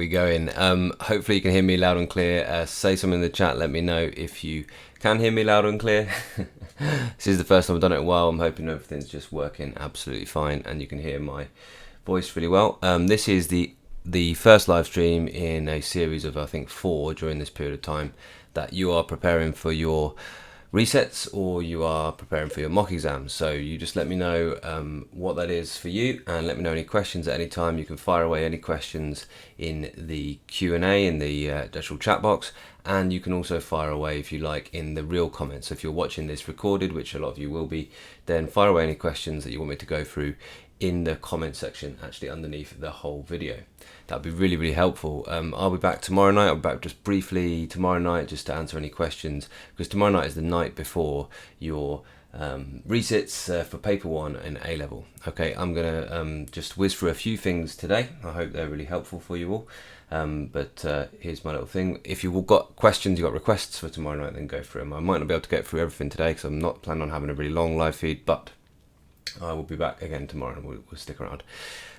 We go in. Hopefully you can hear me loud and clear. Say something in the chat. Let me know if you can hear me loud and clear. This is the first time I've done it in a while. I'm hoping everything's just working absolutely fine and you can hear my voice really well. This is the first live stream in a series of I think 4 during this period of time that you are preparing for your resets or you are preparing for your mock exams. So you just let me know what that is for you, and let me know any questions at any time. You can fire away any questions in the Q&A in the actual chat box, and you can also fire away, if you like, in the real comments. So if you're watching this recorded, which a lot of you will be, then fire away any questions that you want me to go through in the comment section actually underneath the whole video. That'd be really, really helpful. I'll be back tomorrow night. I'll be back just briefly tomorrow night just to answer any questions, because tomorrow night is the night before your resits for paper 1 in A level. Okay, I'm gonna just whiz through a few things today. I hope they're really helpful for you all. But here's my little thing. If you've got questions, you've got requests for tomorrow night, then go through them. I might not be able to get through everything today because I'm not planning on having a really long live feed, but I will be back again tomorrow and we'll stick around.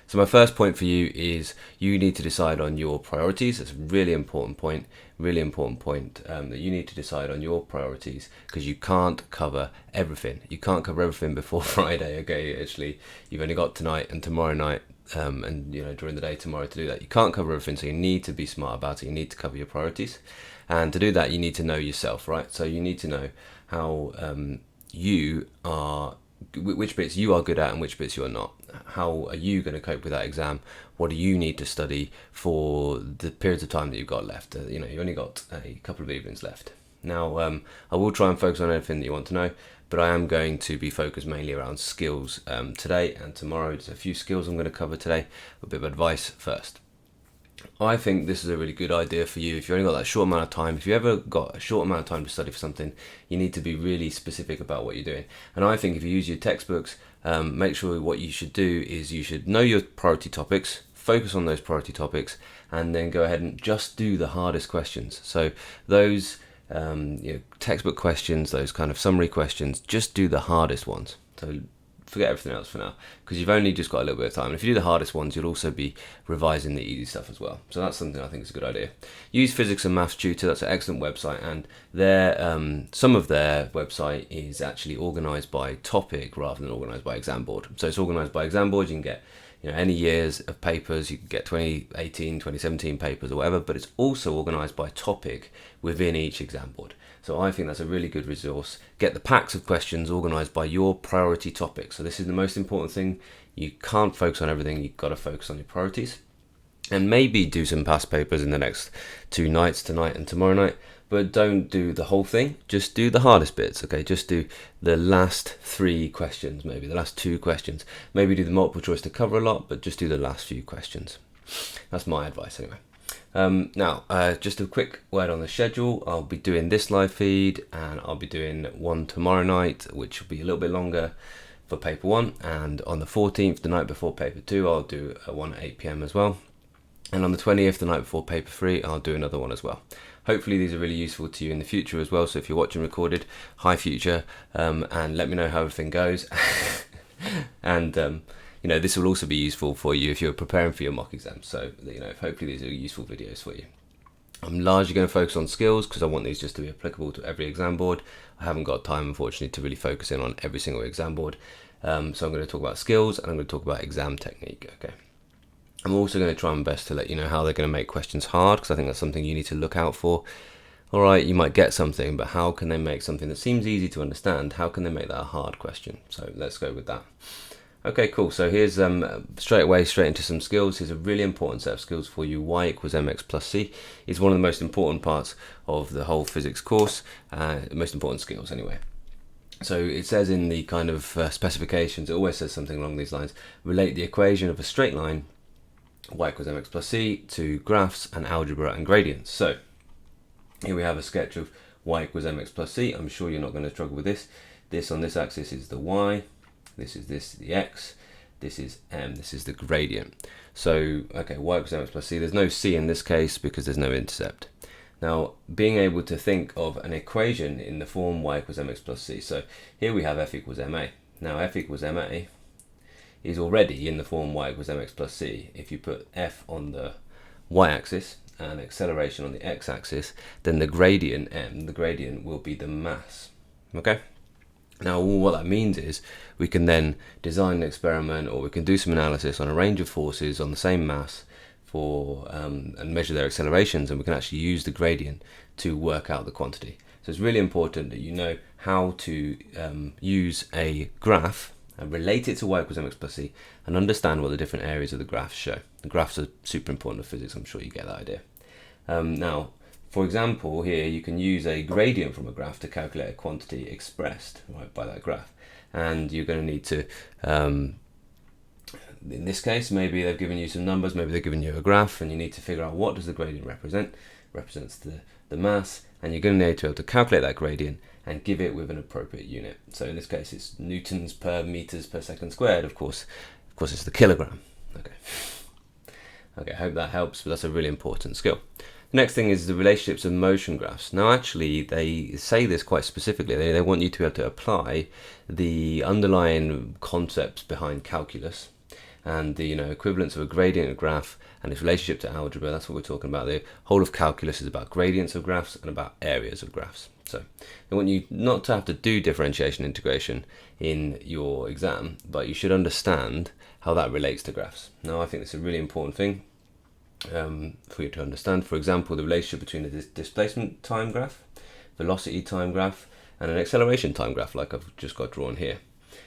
So my first point for you is you need to decide on your priorities. That's a really important point that you need to decide on your priorities, because you can't cover everything. You can't cover everything before Friday. Okay, actually, you've only got tonight and tomorrow night and during the day tomorrow to do that. You can't cover everything, so you need to be smart about it. You need to cover your priorities, and to do that you need to know yourself, right? So you need to know how you are, which bits you are good at and which bits you are not. How are you going to cope with that exam? What do you need to study for the periods of time that you've got left? You've only got a couple of evenings left. Now, I will try and focus on anything that you want to know, but I am going to be focused mainly around skills today and tomorrow. There's a few skills I'm going to cover today. A bit of advice first. I think this is a really good idea for you if you've only got that short amount of time. If you ever got a short amount of time to study for something, you need to be really specific about what you're doing. And I think if you use your textbooks, make sure what you should do is you should know your priority topics, focus on those priority topics, and then go ahead and just do the hardest questions. So those textbook questions, those kind of summary questions, just do the hardest ones. So forget everything else for now, because you've only just got a little bit of time. And if you do the hardest ones, you'll also be revising the easy stuff as well. So that's something I think is a good idea. Use Physics and Maths Tutor. That's an excellent website, and their some of their website is actually organised by topic rather than organised by exam board. So it's organised by exam board. You can get any years of papers. You can get 2018, 2017 papers or whatever, but it's also organised by topic within each exam board. So I think that's a really good resource. Get the packs of questions organised by your priority topic. So this is the most important thing. You can't focus on everything. You've got to focus on your priorities. And maybe do some past papers in the next 2 nights, tonight and tomorrow night. But don't do the whole thing. Just do the hardest bits, okay? Just do the last 3 questions, maybe the last 2 questions. Maybe do the multiple choice to cover a lot, but just do the last few questions. That's my advice anyway. Now, just a quick word on the schedule. I'll be doing this live feed, and I'll be doing one tomorrow night, which will be a little bit longer for paper 1. And on the 14th, the night before paper 2, I'll do one at 8 PM as well. And on the 20th, the night before paper 3, I'll do another one as well. Hopefully these are really useful to you in the future as well. So if you're watching recorded, hi future, and let me know how everything goes. And this will also be useful for you if you're preparing for your mock exams. So hopefully these are useful videos for you. I'm largely going to focus on skills because I want these just to be applicable to every exam board. I haven't got time, unfortunately, to really focus in on every single exam board. So I'm going to talk about skills and I'm going to talk about exam technique. Okay. I'm also going to try my best to let you know how they're going to make questions hard, because I think that's something you need to look out for. All right, you might get something, but how can they make something that seems easy to understand? How can they make that a hard question? So let's go with that. Okay, cool. So here's straight into some skills. Here's a really important set of skills for you. Y equals mx plus c is one of the most important parts of the whole physics course. The most important skills anyway. So it says in the kind of specifications, it always says something along these lines. Relate the equation of a straight line, y equals mx plus c, to graphs and algebra and gradients. So here we have a sketch of y equals mx plus c. I'm sure you're not going to struggle with this. This on this axis is the y. This is the x, this is m, this is the gradient. So, okay, y equals mx plus c. There's no c in this case because there's no intercept. Now, being able to think of an equation in the form y equals mx plus c. So here we have f equals ma. Now, f equals ma is already in the form y equals mx plus c. If you put f on the y-axis and acceleration on the x-axis, then the gradient m, the gradient will be the mass. Okay. Now what that means is we can then design an experiment, or we can do some analysis on a range of forces on the same mass for and measure their accelerations, and we can actually use the gradient to work out the quantity. So it's really important that you know how to use a graph and relate it to y equals mx plus c, and understand what the different areas of the graphs show. The graphs are super important to physics, I'm sure you get that idea. Now, for example, here you can use a gradient from a graph to calculate a quantity expressed right by that graph, and you're going to need to in this case, maybe they've given you some numbers, maybe they've given you a graph, and you need to figure out what does the gradient represent. Represents the mass, and you're going to need to be able to calculate that gradient and give it with an appropriate unit. So in this case, it's newtons per meters per second squared. Of course, it's the kilogram. Okay, I hope that helps, but that's a really important skill. The next thing is the relationships of motion graphs. Now, actually, they say this quite specifically. They want you to be able to apply the underlying concepts behind calculus and the equivalence of a gradient graph and its relationship to algebra. That's what we're talking about. The whole of calculus is about gradients of graphs and about areas of graphs. So they want you not to have to do differentiation integration in your exam, but you should understand how that relates to graphs. Now, I think it's a really important thing for you to understand. For example, the relationship between a displacement time graph, velocity time graph, and an acceleration time graph, like I've just got drawn here.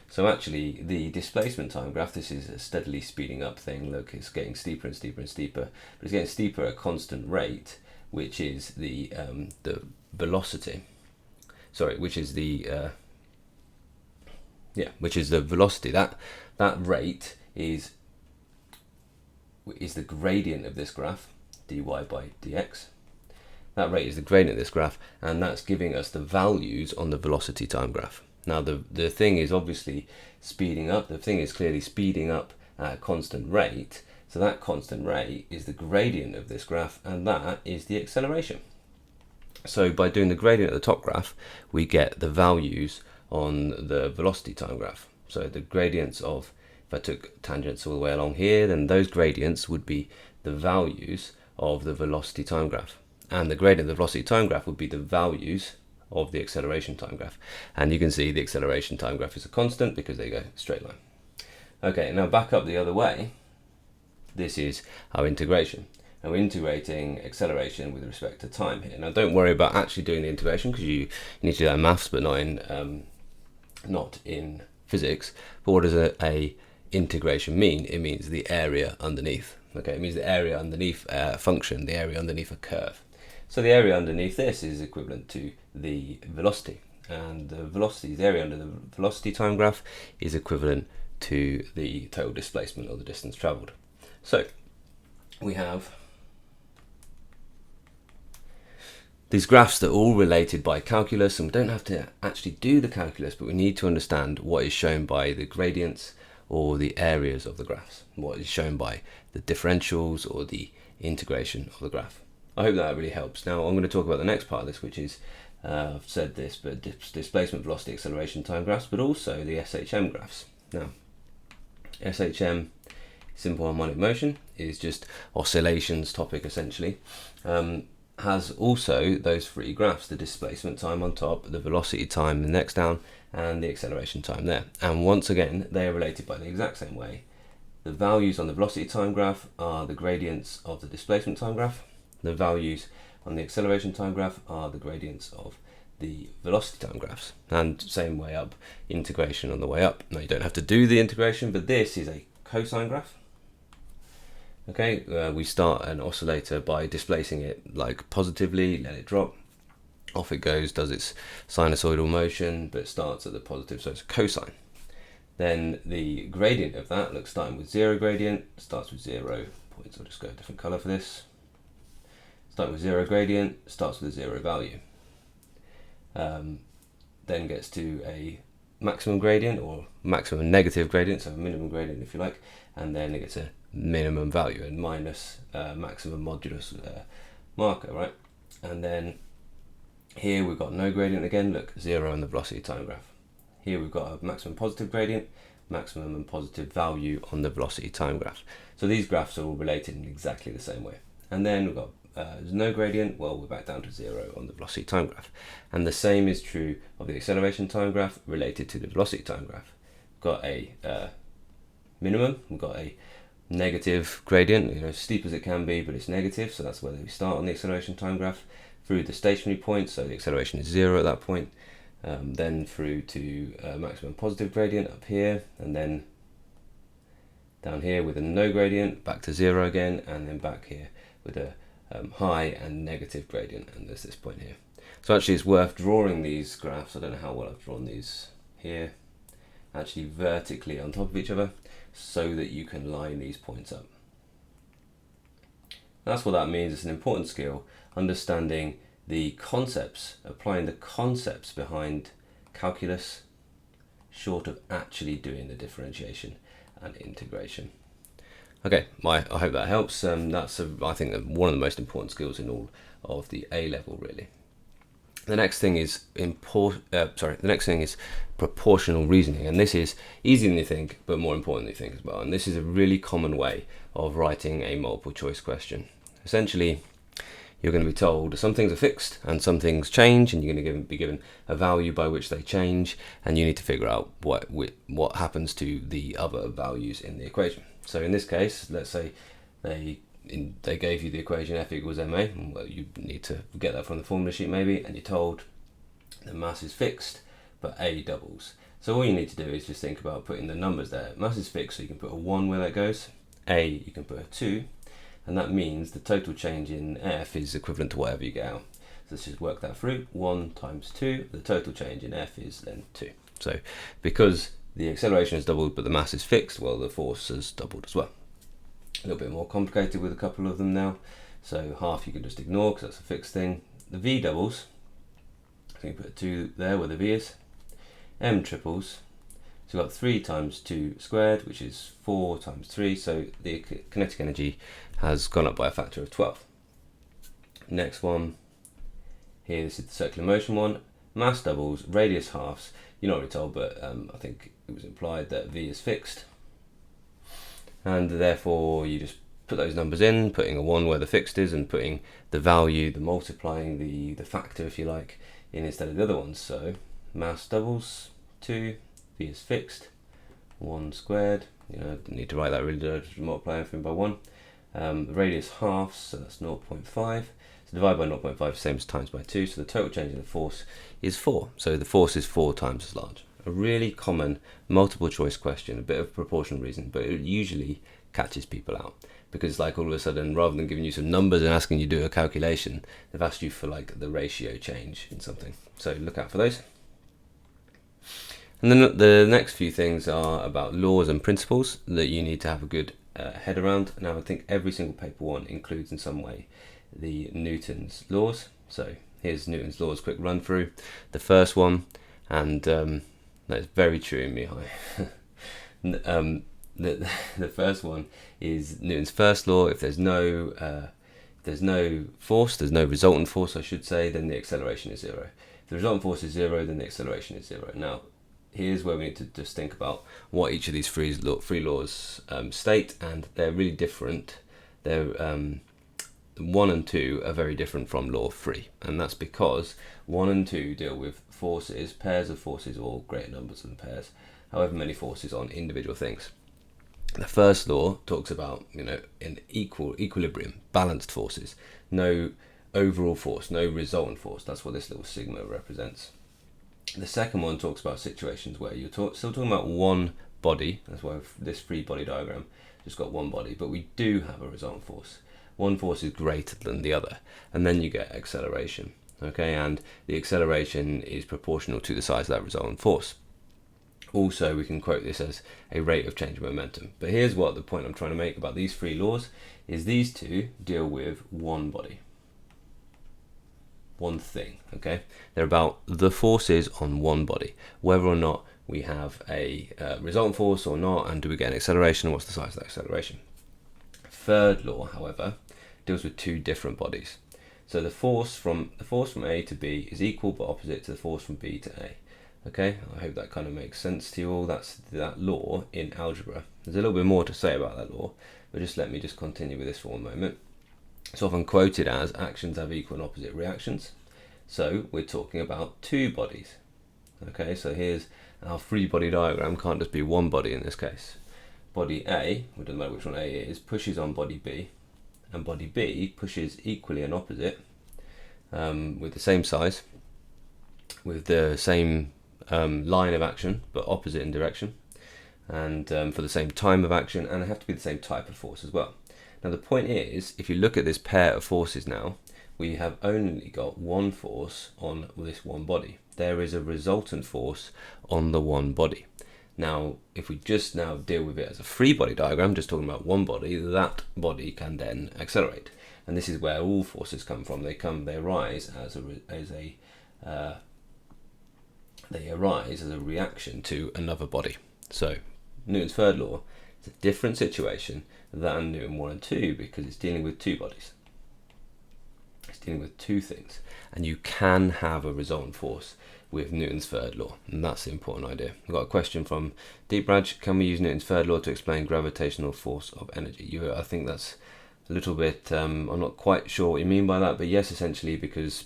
So actually, the displacement time graph, this is a steadily speeding up thing. Look, it's getting steeper and steeper and steeper, but it's getting steeper at a constant rate, which is the velocity. Sorry, which is the velocity. That rate is the gradient of this graph, dy by dx. That rate is the gradient of this graph, and that's giving us the values on the velocity time graph. Now the thing is obviously speeding up. The thing is clearly speeding up at a constant rate. So that constant rate is the gradient of this graph, and that is the acceleration. So by doing the gradient at the top graph, we get the values on the velocity time graph. So the gradients of, if I took tangents all the way along here, then those gradients would be the values of the velocity time graph. And the gradient of the velocity time graph would be the values of the acceleration time graph. And you can see the acceleration time graph is a constant because they go straight line. Okay, now back up the other way. This is our integration. And we're integrating acceleration with respect to time here. Now don't worry about actually doing the integration, because you need to do that in maths, but not in physics. But what does a integration mean? It means the area underneath. Okay, it means the area underneath a function, the area underneath a curve. So the area underneath this is equivalent to the velocity, and the velocity, the area under the velocity time graph, is equivalent to the total displacement, or the distance travelled. So we have these graphs that are all related by calculus, and we don't have to actually do the calculus, but we need to understand what is shown by the gradients or the areas of the graphs, what is shown by the differentials or the integration of the graph. I hope that really helps. Now I'm going to talk about the next part of this, which is, I've said this, but displacement, velocity, acceleration time graphs, but also the SHM graphs. Now, SHM, simple harmonic motion, is just oscillations topic essentially. Has also those three graphs, the displacement time on top, the velocity time the next down, and the acceleration time there. And once again, they are related by the exact same way. The values on the velocity time graph are the gradients of the displacement time graph. The values on the acceleration time graph are the gradients of the velocity time graphs. And same way up, integration on the way up. Now you don't have to do the integration, but this is a cosine graph. Okay, we start an oscillator by displacing it like positively, let it drop. Off it goes, does its sinusoidal motion, but starts at the positive, so it's a cosine. Then the gradient of that, looks starting with zero gradient, starts with 0 points. I'll just go a different color for this. Starting with zero gradient, starts with a zero value. Then gets to a maximum gradient, or maximum negative gradient, so a minimum gradient if you like, and then it gets a minimum value and minus maximum modulus marker, right? And then here we've got no gradient again, look, 0 on the velocity time graph. Here we've got a maximum positive gradient, maximum and positive value on the velocity time graph. So these graphs are all related in exactly the same way. And then we've got there's no gradient, well, we're back down to 0 on the velocity time graph. And the same is true of the acceleration time graph related to the velocity time graph. We've got a minimum, we've got a negative gradient, you know, steep as it can be, but it's negative, so that's where we start on the acceleration time graph, through the stationary point, so the acceleration is 0 at that point, then through to maximum positive gradient up here, and then down here with a no gradient, back to 0 again, and then back here with a high and negative gradient, and there's this point here. So actually it's worth drawing these graphs, I don't know how well I've drawn these here, actually vertically on top of each other, so that you can line these points up. That's what that means. It's an important skill, understanding the concepts, applying the concepts behind calculus, short of actually doing the differentiation and integration. Okay, I hope that helps. That's I think one of the most important skills in all of the A level, really. The next thing is proportional reasoning, and this is easier than you think, but more important than you think as well. And this is a really common way of writing a multiple choice question. Essentially, you're going to be told some things are fixed and some things change, and you're going to be given a value by which they change, and you need to figure out what happens to the other values in the equation. So in this case, let's say they gave you the equation F equals ma. Well, you need to get that from the formula sheet maybe, and you're told the mass is fixed, but A doubles. So all you need to do is just think about putting the numbers there. Mass is fixed, so you can put a 1 where that goes. A, you can put a 2, and that means the total change in F is equivalent to whatever you get out. So let's just work that through. 1 times 2, the total change in F is then 2. So because the acceleration has doubled, but the mass is fixed, well, the force has doubled as well. A little bit more complicated with a couple of them now. So half you can just ignore because that's a fixed thing. The V doubles, so you can put a 2 there where the V is. M triples, so we've got 3 times 2 squared, which is 4 times 3, so the kinetic energy has gone up by a factor of 12. Next one, here this is the circular motion one. Mass doubles, radius halves. You're not really told, but I think it was implied that V is fixed. And therefore you just put those numbers in, putting a 1 where the fixed is, and putting the value, the multiplying the factor, if you like, in instead of the other ones. So mass doubles, 2, V is fixed, 1 squared, you know, don't need to write that really, just multiply everything by 1. Radius halves, so that's 0.5. So divide by 0.5, same as times by 2, so the total change in the force is 4. So the force is 4 times as large. A really common multiple choice question, a bit of proportional reason, but it usually catches people out because, like, all of a sudden, rather than giving you some numbers and asking you to do a calculation, they've asked you for like the ratio change in something. So look out for those. And then the next few things are about laws and principles that you need to have a good head around. Now I think every single paper one includes in some way the Newton's laws. So here's Newton's laws, quick run through. The first one, and that's very true, Mihai. The first one is Newton's first law. If there's no force, there's no resultant force, I should say, then the acceleration is 0. If the resultant force is 0, then the acceleration is 0. Now, here's where we need to just think about what each of these three laws state, and they're really different. They're 1 and 2 are very different from law 3, and that's because 1 and 2 deal with forces, pairs of forces, or greater numbers than pairs, however many forces on individual things. The first law talks about, you know, in equilibrium, balanced forces, no overall force, no resultant force. That's what this little sigma represents. The second one talks about situations where you're still talking about one body. That's why this free body diagram just got one body, but we do have a resultant force. One force is greater than the other, and then you get acceleration. Okay, and the acceleration is proportional to the size of that resultant force. Also, we can quote this as a rate of change of momentum. But here's what the point I'm trying to make about these three laws is: these two deal with one body, one thing. Okay, they're about the forces on one body, whether or not we have a resultant force or not, and do we get an acceleration, and what's the size of that acceleration. Third law, however, deals with two different bodies. So the force from A to B is equal but opposite to the force from B to A. Okay, I hope that kind of makes sense to you all. That's that law in algebra. There's a little bit more to say about that law, but let me continue with this for one moment. It's often quoted as actions have equal and opposite reactions. So we're talking about two bodies. Okay, so here's our free body diagram. Can't just be one body in this case. Body A, we don't know which one A is, pushes on body B, and body B pushes equally and opposite with the same size, with the same line of action, but opposite in direction, and for the same time of action, and they have to be the same type of force as well. Now the point is, if you look at this pair of forces now, we have only got one force on this one body. There is a resultant force on the one body. Now, if we just now deal with it as a free body diagram, just talking about one body, that body can then accelerate. And this is where all forces come from. They arise as a reaction to another body. So Newton's third law is a different situation than Newton 1 and 2 because it's dealing with two bodies. It's dealing with two things. And you can have a resultant force with Newton's third law, and that's the important idea. I've got a question from Deep Raj. Can we use Newton's third law to explain gravitational force of energy? I think that's a little bit, I'm not quite sure what you mean by that, but yes, essentially, because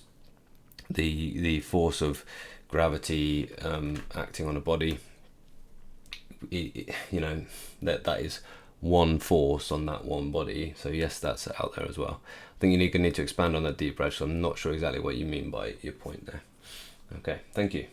the force of gravity acting on a body, that is one force on that one body. So yes, that's out there as well. I think you need to expand on that, Deep Raj, so I'm not sure exactly what you mean by your point there. Okay, thank you.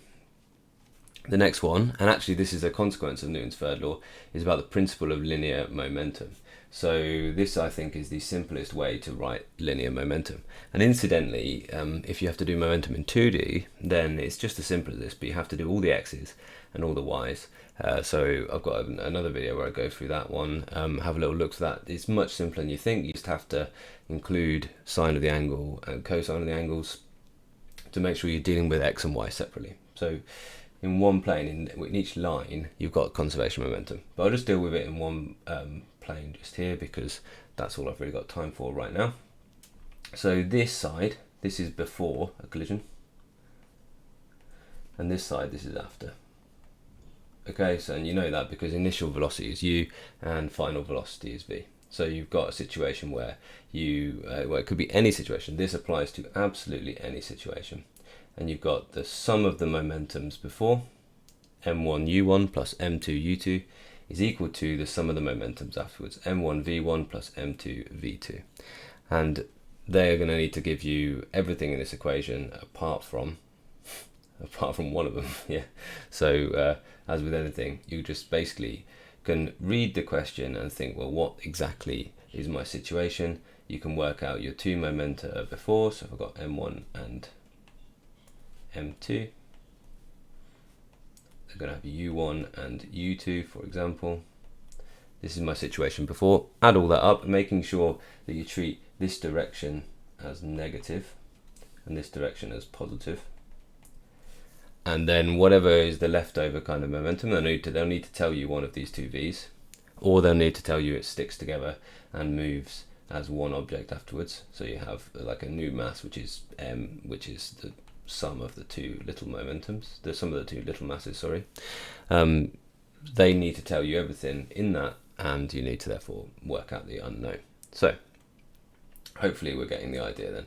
The next one, and actually this is a consequence of Newton's third law, is about the principle of linear momentum. So this, I think, is the simplest way to write linear momentum. And incidentally, if you have to do momentum in 2D, then it's just as simple as this, but you have to do all the x's and all the y's. So I've got another video where I go through that one. Have a little look for that. It's much simpler than you think. You just have to include sine of the angle and cosine of the angles to make sure you're dealing with x and y separately. So in one plane, in each line, you've got conservation momentum. But I'll just deal with it in one plane just here because that's all I've really got time for right now. So this side, this is before a collision. And this side, this is after. Okay, so and you know that because initial velocity is u and final velocity is v. So you've got a situation where well, it could be any situation. This applies to absolutely any situation. And you've got the sum of the momentums before, m1u1 plus m2u2 is equal to the sum of the momentums afterwards, m1v1 plus m2v2. And they're going to need to give you everything in this equation apart from one of them. Yeah. So as with anything, you just basically can read the question and think, well, what exactly is my situation? You can work out your two momenta before, so I've got m1 and m2. They're going to have u1 and u2, for example. This is my situation before. Add all that up, making sure that you treat this direction as negative and this direction as positive. And then whatever is the leftover kind of momentum, they'll need to tell you one of these two v's, or they'll need to tell you it sticks together and moves as one object afterwards. So you have like a new mass, which is m, which is the sum of the two little momentums, the sum of the two little masses, sorry. They need to tell you everything in that, and you need to therefore work out the unknown. So hopefully we're getting the idea then.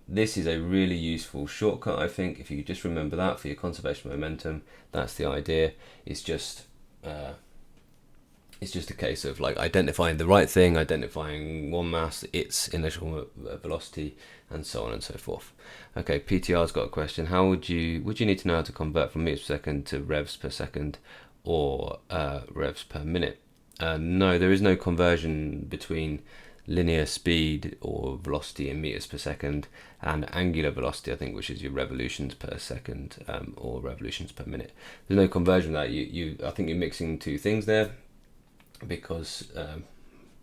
This is a really useful shortcut, I think. If you just remember that for your conservation momentum, that's the idea. It's just a case of like identifying the right thing, identifying one mass, its initial velocity, and so on and so forth. Okay, PTR's got a question. How would you need to know how to convert from meters per second to revs per second or revs per minute? No, there is no conversion between linear speed or velocity in meters per second and angular velocity, I think, which is your revolutions per second or revolutions per minute. There's no conversion that I think you're mixing two things there, because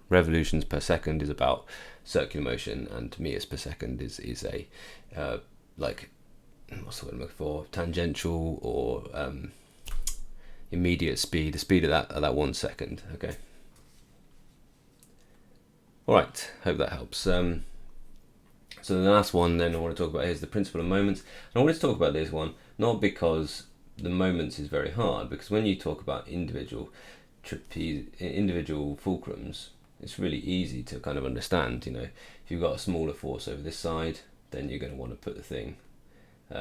revolutions per second is about circular motion and meters per second is a like, what's the word I'm looking for, tangential or immediate speed, the speed of that 1 second. Okay. All right, hope that helps. So the last one then I want to talk about is the principle of moments. And I wanted to talk about this one not because the moments is very hard, because when you talk about individual fulcrums, it's really easy to kind of understand. You know, if you've got a smaller force over this side, then you're going to want to put the thing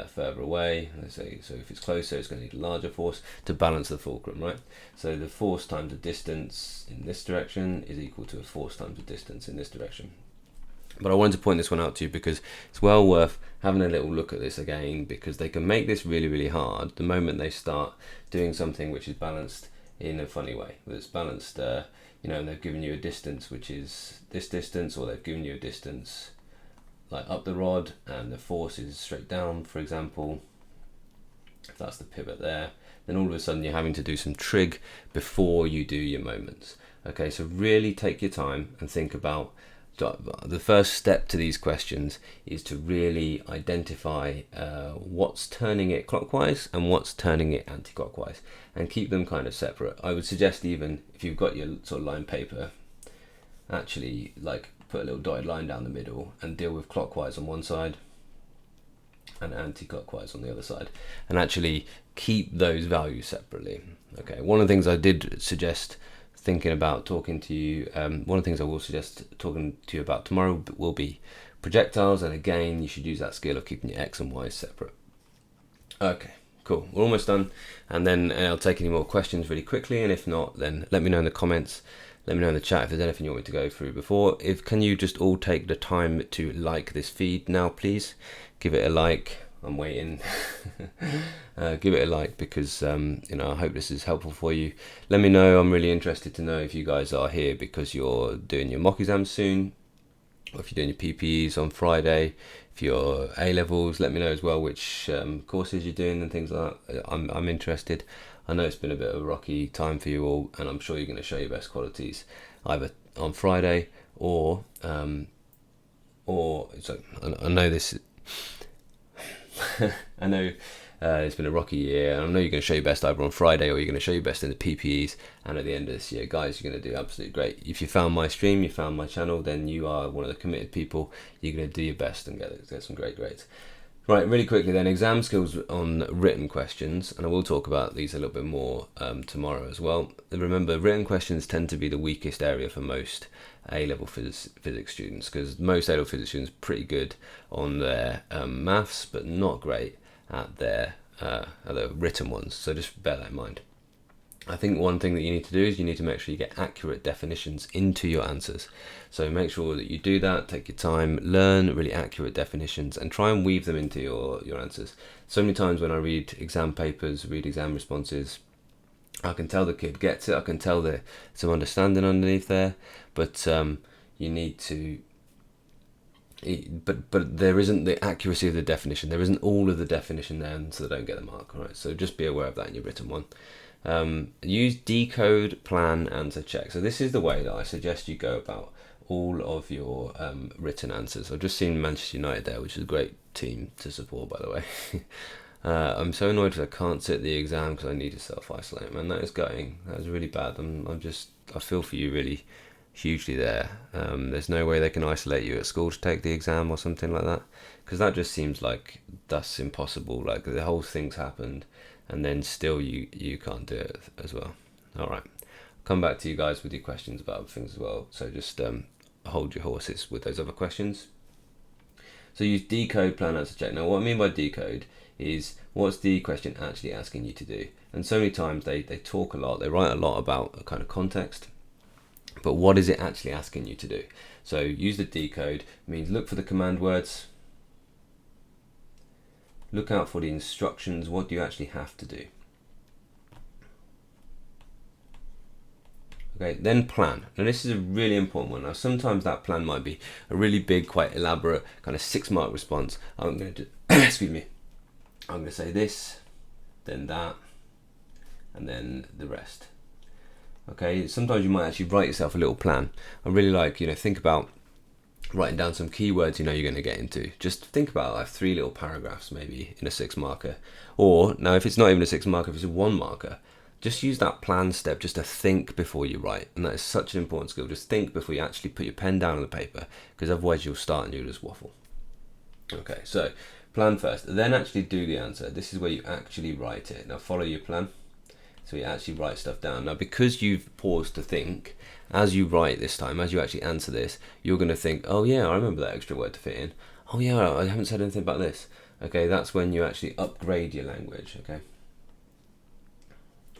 further away. So if it's closer, it's going to need a larger force to balance the fulcrum, right? So the force times the distance in this direction is equal to a force times the distance in this direction. But I wanted to point this one out to you because it's well worth having a little look at this again, because they can make this really, really hard the moment they start doing something which is balanced in a funny way. It's balanced, you know, and they've given you a distance which is this distance, or they've given you a distance like up the rod and the force is straight down, for example. If that's the pivot there, then all of a sudden you're having to do some trig before you do your moments. Okay, so really take your time and think about the first step to these questions is to really identify what's turning it clockwise and what's turning it anti-clockwise, and keep them kind of separate. I would suggest, even if you've got your sort of line paper, actually like put a little dotted line down the middle and deal with clockwise on one side and anti-clockwise on the other side, and actually keep those values separately. Okay, one of the things I did suggest thinking about talking to you, one of the things I will suggest talking to you about tomorrow will be projectiles, and again you should use that skill of keeping your X and Y separate. Okay, cool, we're almost done, and then I'll take any more questions really quickly, and if not, then let me know in the comments, let me know in the chat if there's anything you want me to go through before. Can you just all take the time to like this feed now, please? Give it a like. I'm waiting. Give it a like, because you know, I hope this is helpful for you. Let me know. I'm really interested to know if you guys are here because you're doing your mock exams soon, or if you're doing your PPEs on Friday. If you're A levels, let me know as well which courses you're doing and things like that. I'm interested. I know it's been a bit of a rocky time for you all, and I'm sure you're going to show your best qualities either on Friday or so I know this. I know it's been a rocky year, and I know you're going to show your best either on Friday, or you're going to show your best in the PPEs, and at the end of this year, guys, you're going to do absolutely great. If you found my stream, you found my channel, then you are one of the committed people. You're going to do your best and get some great grades. Right, really quickly then, exam skills on written questions, and I will talk about these a little bit more tomorrow as well. Remember, written questions tend to be the weakest area for most A-level physics students, because most A-level physics students are pretty good on their maths, but not great at their written ones, so just bear that in mind. I think one thing that you need to do is you need to make sure you get accurate definitions into your answers. So make sure that you do that, take your time, learn really accurate definitions, and try and weave them into your answers. So many times when I read exam papers, read exam responses, I can tell the kid gets it, I can tell there's some understanding underneath there, but you need to, but there isn't the accuracy of the definition, there isn't all of the definition there, and so they don't get the mark, right? So just be aware of that in your written one. Use decode, plan, answer, check. So this is the way that I suggest you go about all of your written answers. I've just seen Manchester United there, which is a great team to support, by the way. I'm so annoyed because I can't sit the exam because I need to self-isolate. Man, that is really bad. I feel for you really hugely there. There's no way they can isolate you at school to take the exam or something like that, because that just seems like that's impossible. Like the whole thing's happened, and then still you can't do it as well. All right, come back to you guys with your questions about other things as well, so just hold your horses with those other questions. So use decode, plan, answer, check. Now what I mean by decode is, what's the question actually asking you to do? And so many times they talk a lot, they write a lot about a kind of context, but what is it actually asking you to do? So use the decode. It means look for the command words, look out for the instructions. What do you actually have to do? Okay, then plan. Now this is a really important one. Now sometimes that plan might be a really big, quite elaborate kind of 6-mark response. I'm going to do, excuse me, I'm going to say this, then that, and then the rest. Okay, sometimes you might actually write yourself a little plan. I really like, think about writing down some keywords you're going to get into. Just think about like 3 little paragraphs maybe in a 6-marker. Or now if it's not even a 6-marker, if it's a 1-marker, just use that plan step just to think before you write. And that is such an important skill. Just think before you actually put your pen down on the paper, because otherwise you'll start and you'll just waffle. Okay, so plan first, then actually do the answer. This is where you actually write it. Now follow your plan. So you actually write stuff down. Now, because you've paused to think, as you write this time, as you actually answer this, you're going to think, oh yeah, I remember that extra word to fit in. Oh yeah, I haven't said anything about this. Okay, that's when you actually upgrade your language, okay?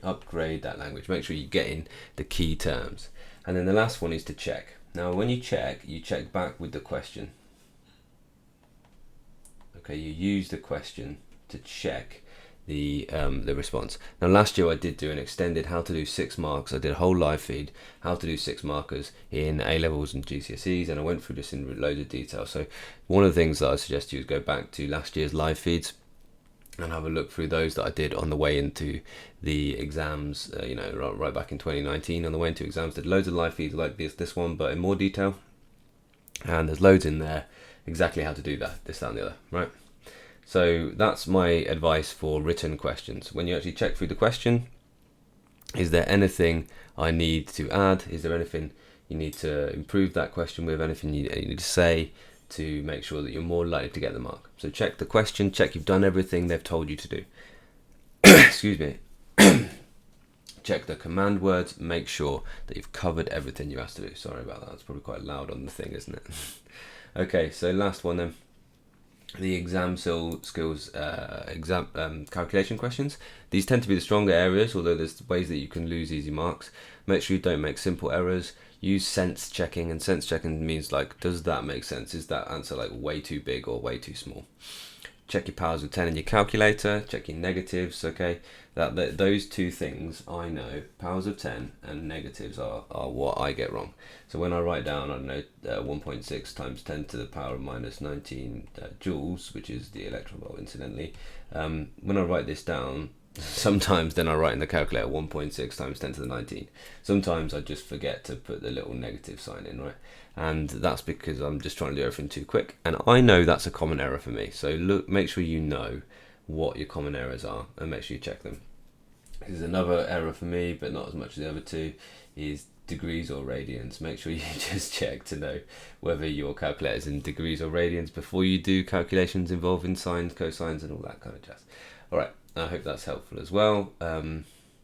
Upgrade that language. Make sure you get in the key terms. And then the last one is to check. Now, when you check back with the question. Okay, you use the question to check the response. Now, last year I did do an extended how to do 6 marks. I did a whole live feed, how to do 6 markers in A-levels and GCSEs, and I went through this in loads of detail. So one of the things that I suggest you is go back to last year's live feeds and have a look through those that I did on the way into the exams, right back in 2019. On the way into exams, did loads of live feeds like this one, but in more detail. And there's loads in there, exactly how to do that, this, that and the other, right? So that's my advice for written questions. When you actually check through the question, is there anything I need to add? Is there anything you need to improve that question with? Anything you need to say to make sure that you're more likely to get the mark? So check the question, check you've done everything they've told you to do. Excuse me. Check the command words, make sure that you've covered everything you asked to do. Sorry about that, it's probably quite loud on the thing, isn't it? Okay, so last one then. The exam skills calculation questions. These tend to be the stronger areas, although there's ways that you can lose easy marks. Make sure you don't make simple errors. Use sense checking, and sense checking means like, does that make sense? Is that answer like way too big or way too small? Check your powers of 10 in your calculator, check your negatives, okay? Those two things I know, powers of 10 and negatives are what I get wrong. So when I write down, I don't know, 1.6 times 10 to the power of minus 19 joules, which is the electron volt incidentally, when I write this down, sometimes then I write in the calculator 1.6 times 10 to the 19. Sometimes I just forget to put the little negative sign in, right? And that's because I'm just trying to do everything too quick. And I know that's a common error for me. So look, make sure you know what your common errors are and make sure you check them. This is another error for me, but not as much as the other two, is degrees or radians. Make sure you just check to know whether your calculator is in degrees or radians before you do calculations involving sines, cosines and all that kind of jazz. Alright, I hope that's helpful as well.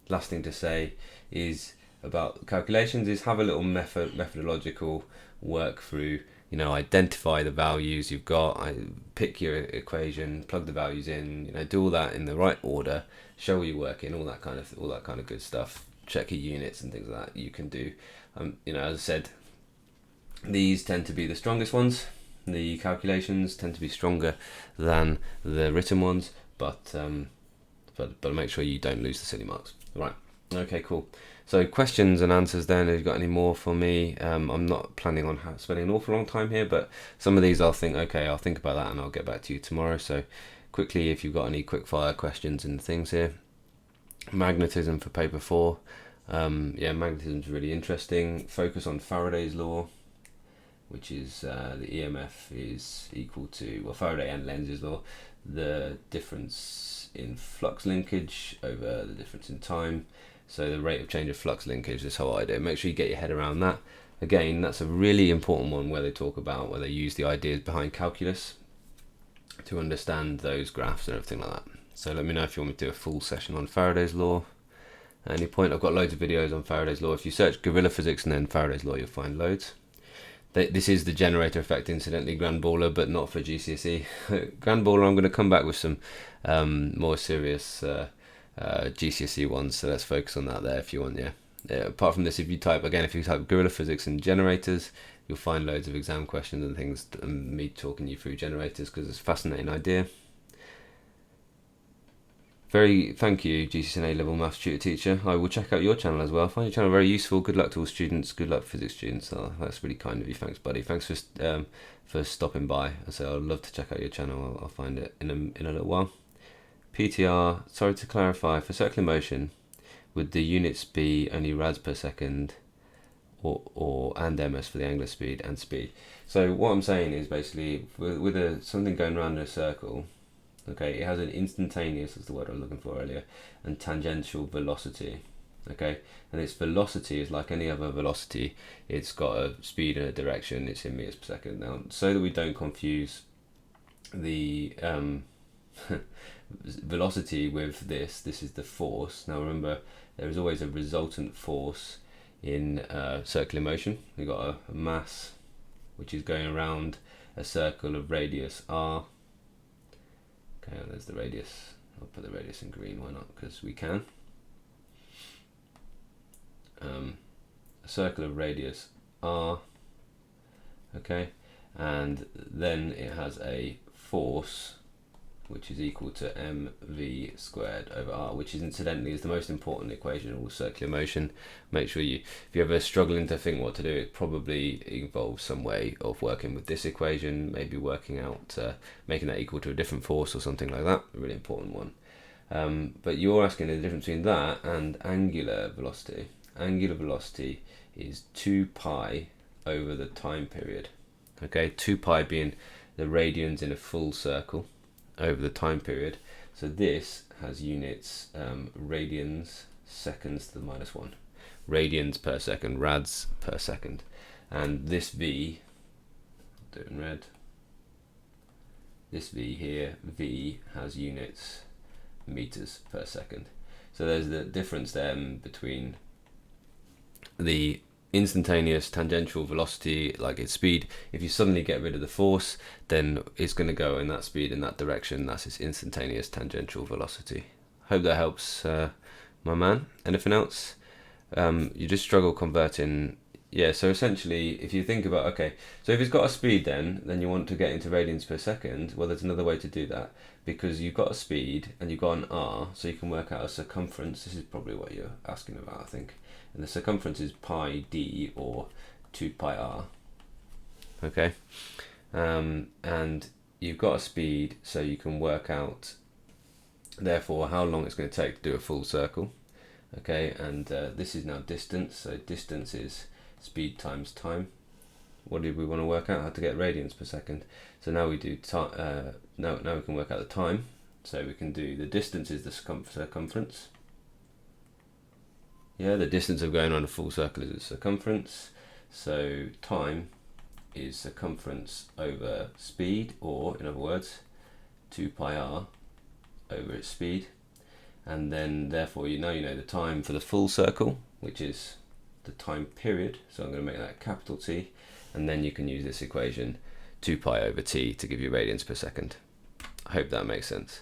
Last thing to say is about calculations is have a little methodological work through, identify the values you've got, pick your equation, plug the values in, do all that in the right order, show where you're working, all that kind of good stuff. Check your units and things like that you can do. As I said, these tend to be the strongest ones. The calculations tend to be stronger than the written ones, but make sure you don't lose the silly marks. Right. Okay, cool. So questions and answers then, have you got any more for me? I'm not planning on spending an awful long time here, but some of these I'll think about that and I'll get back to you tomorrow. So quickly, if you've got any quick fire questions and things here. Magnetism for paper 4. Magnetism is really interesting. Focus on Faraday's law, which is the EMF is equal to, Faraday and Lenz's law, the difference in flux linkage over the difference in time. So the rate of change of flux linkage, this whole idea. Make sure you get your head around that. Again, that's a really important one where they use the ideas behind calculus to understand those graphs and everything like that. So let me know if you want me to do a full session on Faraday's law at any point. I've got loads of videos on Faraday's law. If you search guerrilla physics and then Faraday's law, you'll find loads. This is the generator effect, incidentally, Grand Baller, but not for GCSE. Grand Baller, I'm going to come back with some more serious GCSE ones, so let's focus on that there if you want. Apart from this, if you type guerrilla physics and generators, you'll find loads of exam questions and things, and me talking you through generators because it's a fascinating idea. Thank you, GCSE A-level maths tutor teacher. I will check out your channel as well. I find your channel very useful. Good luck to all students. Good luck physics students. That's really kind of you. Thanks, buddy. Thanks for stopping by. I'd love to check out your channel. I'll find it in a little while. PTR, sorry to clarify, for circular motion, would the units be only rads per second and ms for the angular speed and speed? So what I'm saying is basically with something going around in a circle, okay, it has an instantaneous, that's the word I was looking for earlier, and tangential velocity, okay, and its velocity is like any other velocity. It's got a speed and a direction. It's in meters per second. Now, so that we don't confuse the velocity with this is the force. Now remember, there is always a resultant force in circular motion. We've got a mass which is going around a circle of radius r. Okay, there's the radius. I'll put the radius in green, why not? Because we can. A circle of radius r, okay, and then it has a force which is equal to mv squared over r, which is incidentally is the most important equation in all circular motion. Make sure if you're ever struggling to think what to do, it probably involves some way of working with this equation, maybe working out making that equal to a different force or something like that, a really important one. But you're asking the difference between that and angular velocity. Angular velocity is 2 pi over the time period. Okay, 2 pi being the radians in a full circle over the time period. So this has units radians seconds to the -1, radians per second, rads per second, and this v, I'll do it in red, this v here, v has units meters per second. So there's the difference then between the instantaneous tangential velocity, like its speed. If you suddenly get rid of the force, then it's going to go in that speed in that direction. That's its instantaneous tangential velocity. Hope that helps, my man. Anything else? You just struggle converting. Yeah, so essentially, if you think about, okay, so if it's got a speed then you want to get into radians per second. Well, there's another way to do that, because you've got a speed and you've got an r, so you can work out a circumference. This is probably what you're asking about, I think. And the circumference is pi d, or 2 pi r. Okay, and you've got a speed, so you can work out therefore how long it's going to take to do a full circle. Okay, and this is now distance, so distance is speed times time. What did we want to work out? How to get radians per second. So now we do now we can work out the time. So we can do the distance is the circumference. Yeah, the distance of going on a full circle is the circumference. So time is circumference over speed, or in other words, 2 pi r over its speed. And then therefore you know the time for the full circle, which is the time period. So I'm going to make that capital T, and then you can use this equation 2 pi over t to give you radians per second. I hope that makes sense.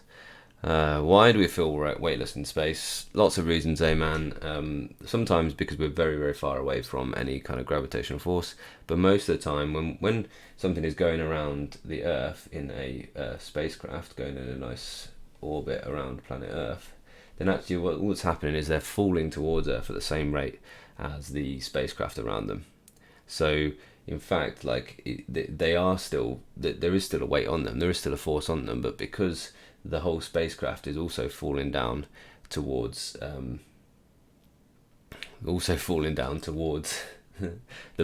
Why do we feel weightless in space? Lots of reasons, man. Sometimes because we're very, very far away from any kind of gravitational force, but most of the time when something is going around the Earth in a spacecraft, going in a nice orbit around planet Earth, then actually what's happening is they're falling towards Earth at the same rate as the spacecraft around them. So in fact, like there is still a weight on them, there is still a force on them, but because the whole spacecraft is also falling down towards the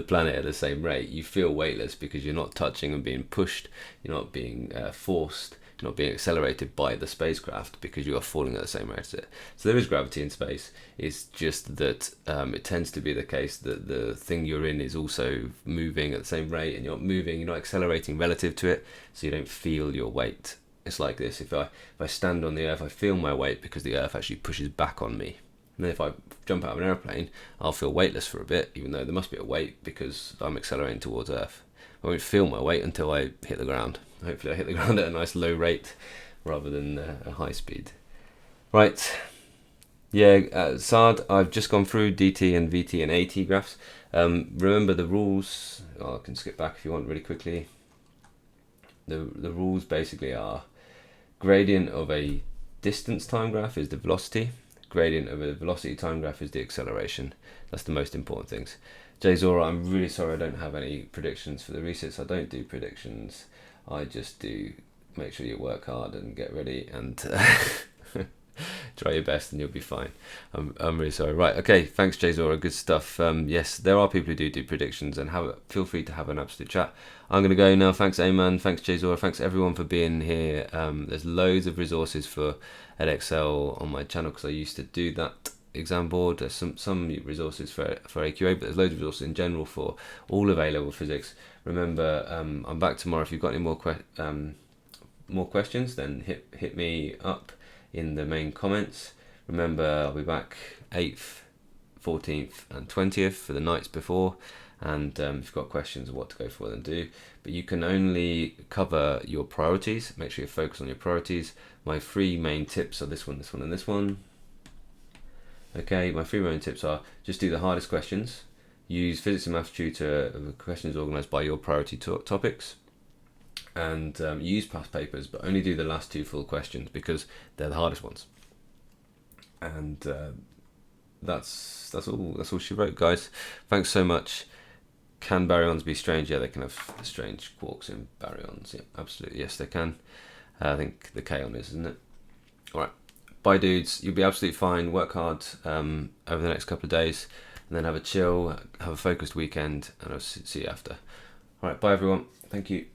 planet at the same rate, you feel weightless because you're not touching and being pushed, you're not being forced, you're not being accelerated by the spacecraft, because you are falling at the same rate as it. So there is gravity in space. It's just that it tends to be the case that the thing you're in is also moving at the same rate, and you're not accelerating relative to it, so you don't feel your weight. It's like this: if I stand on the Earth, I feel my weight because the Earth actually pushes back on me. And then if I jump out of an airplane, I'll feel weightless for a bit, even though there must be a weight because I'm accelerating towards Earth. I won't feel my weight until I hit the ground. Hopefully I hit the ground at a nice low rate rather than a high speed. Right. Yeah, Saad, I've just gone through DT and VT and AT graphs. Remember the rules. I can skip back if you want really quickly. The rules basically are: gradient of a distance time graph is the velocity, gradient of a velocity time graph is the acceleration. That's the most important things. Jay Zora, I'm really sorry I don't have any predictions for the resits. I don't do predictions. I just do make sure you work hard and get ready and try your best and you'll be fine. I'm really sorry. Right, okay, thanks Jay Zora, good stuff. Yes, there are people who do predictions, and feel free to have an absolute chat. I'm going to go now. Thanks Ayman, thanks Jay Zora, thanks everyone for being here. There's loads of resources for Edexcel on my channel because I used to do that exam board. There's some resources for AQA, but there's loads of resources in general for all of A-level physics. Remember, I'm back tomorrow. If you've got any more more questions, then hit me up in the main comments. Remember, I'll be back 8th, 14th and 20th for the nights before, and if you've got questions of what to go for, then do. But you can only cover your priorities. Make sure you focus on your priorities. My 3 main tips are this one, this one and this one. Okay, my 3 main tips are: just do the hardest questions, use Physics and Maths Tutor questions organised by your priority topics, and use past papers, but only do the last 2 full questions because they're the hardest ones. And that's all she wrote, guys. Thanks so much. Can baryons be strange? Yeah, they can have strange quarks in baryons. Yeah, absolutely, yes they can. I think the kaon is, isn't it? All right, bye dudes, you'll be absolutely fine. Work hard over the next couple of days, and then have a chill, have a focused weekend, and I'll see you after. All right, bye everyone, thank you.